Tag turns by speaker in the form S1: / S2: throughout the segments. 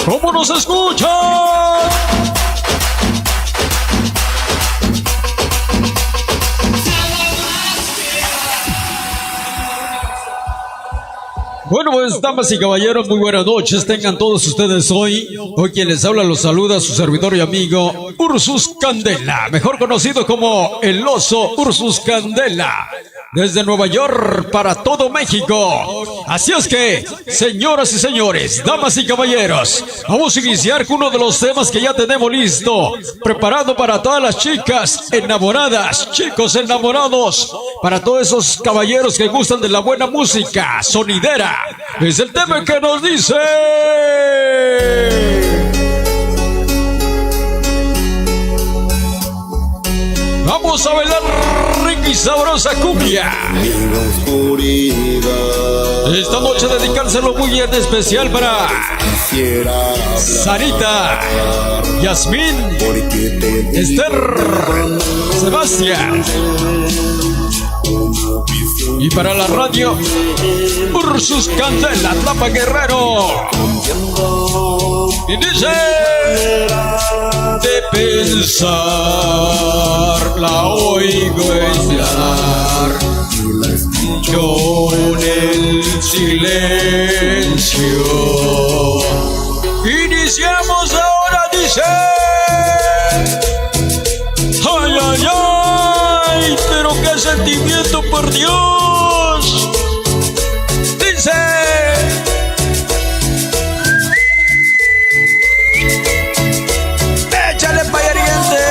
S1: ¿Cómo nos escuchan? Bueno, pues, damas y caballeros, muy buenas noches. Tengan todos ustedes hoy. Hoy quien les habla los saluda su servidor y amigo Ursus Candela, mejor conocido como el Oso Ursus Candela, desde Nueva York para todo México. Así es que, señoras y señores, damas y caballeros, vamos a iniciar con uno de los temas que ya tenemos listo, preparado para todas las chicas enamoradas, chicos enamorados, para todos esos caballeros que gustan de la buena música sonidera. Es el tema que nos dice: vamos a bailar rica y sabrosa cumbia. Esta noche dedicárselo muy en especial para Sarita, Yasmín, Esther, Sebastián, y para la radio Ursus Candela, Tlapa Guerrero. Y dice: de pensar la oigo estar, yo en el silencio. Iniciamos ahora, dice: ay, ay, ay, pero qué sentimiento, por Dios. Dice: échale payariente.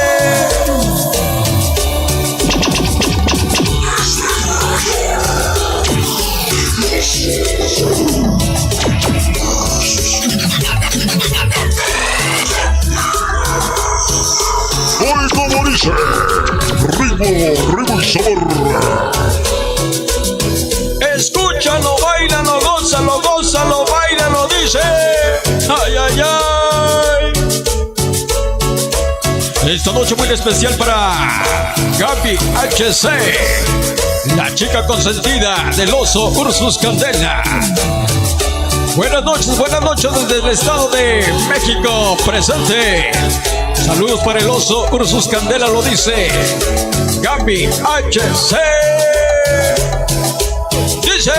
S2: Hoy, como dice, ritmo y sabor.
S1: Escúchalo, báilalo, gózalo, báilalo, dice: ay, ay, ay. Esta noche muy especial para Gaby HC, la chica consentida del Oso Ursus Candela. Buenas noches desde el estado de México presente. Saludos para el Oso Ursus Candela, lo dice Gaby HC. Dice: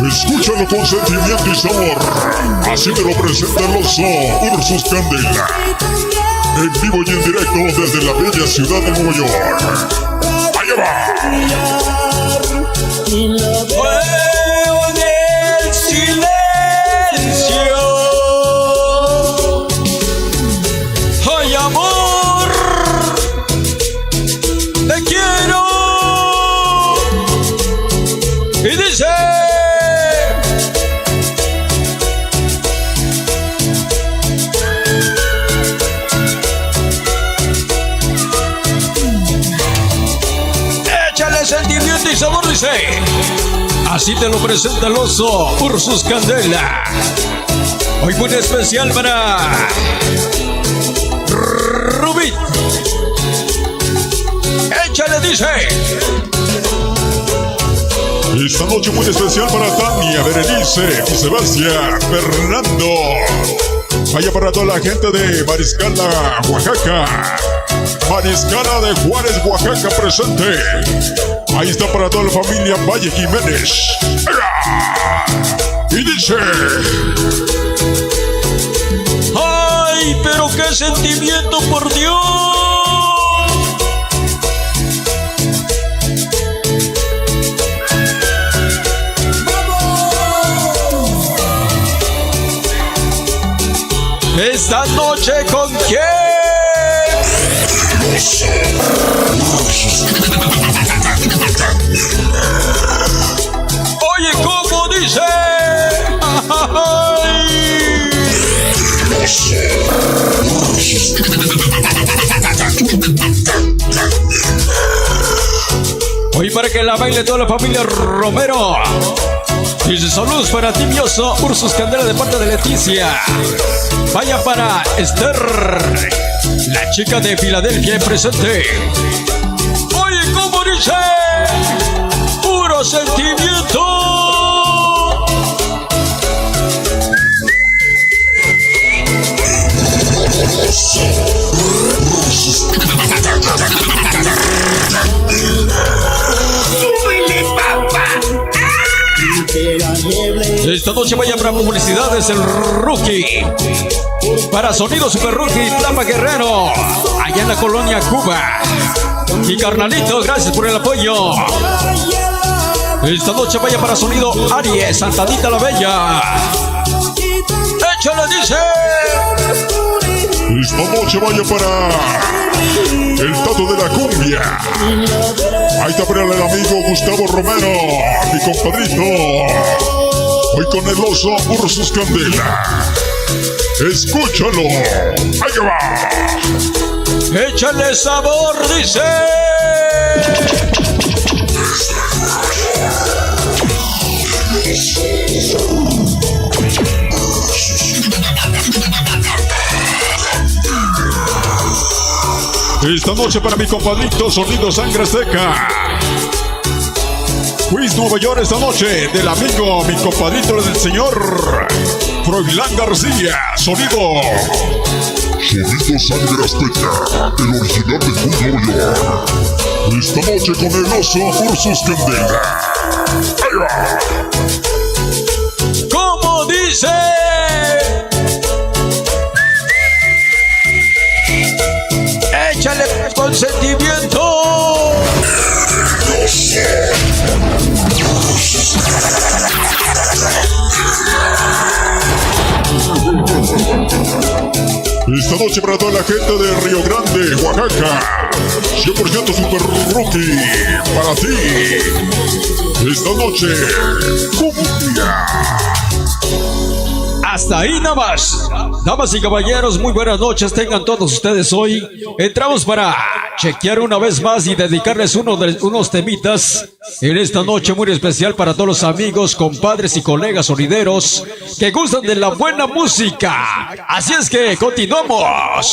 S2: Escúchalo con sentimiento y sabor. Así te lo presenta el Oso Ursus Candela, en vivo y en directo desde la bella ciudad de Nueva York. ¡Allá va!
S1: Fuego en el silencio. Ay, amor, te quiero. Y dice: échale sentimiento y sabor, dice. Así te lo presenta el Oso Ursus Candela. Hoy muy especial para Rubí. Échale, dice.
S2: Esta noche muy especial para Tania, Berenice y Sebastián, Fernando. Vaya para toda la gente de Mariscala, Oaxaca. Mariscala de Juárez, Oaxaca presente. Ahí está para toda la familia Valle Jiménez. Y dice:
S1: ay, pero qué sentimiento, por Dios. Esta noche, ¿con quién? Oye, ¿cómo dice? Hoy para que la baile toda la familia Romero. Dice saludos para ti, Mioso, Ursus Candela de parte de Leticia. Vaya para Esther, la chica de Filadelfia presente. Oye, ¿cómo dice? Puro sentimiento. Esta noche vaya para publicidades el Rookie. Para Sonido Super Rookie, Tlapa Guerrero, allá en la colonia Cuba. Mi carnalito, gracias por el apoyo. Esta noche vaya para Sonido Aries, Santadita la Bella. Échale, dice.
S2: Esta noche vaya para el Tato de la Cumbia. Ahí está para el amigo Gustavo Romero, mi compadrito. Hoy con el oso Ursus Candela. Escúchalo. Ahí va.
S1: Échale sabor, dice.
S2: Esta noche para mi compadrito Sonido Sangre Seca. Quiz Nueva York esta noche del amigo, mi compadrito del señor Froilán García. Sonido Sangre Azteca, el original de Quiz Nueva York. Esta noche con el oso Ursus Candela. Ahí va.
S1: ¿Cómo dice? Échale con sentimiento.
S2: Esta noche para toda la gente de Río Grande, Oaxaca. 100% Super Rookie para ti. Esta noche, cumbia.
S1: Hasta ahí nada más. Damas y caballeros, muy buenas noches tengan todos ustedes hoy. Entramos para chequear una vez más y dedicarles unos temitas en esta noche muy especial para todos los amigos, compadres y colegas sonideros que gustan de la buena música. Así es que continuamos.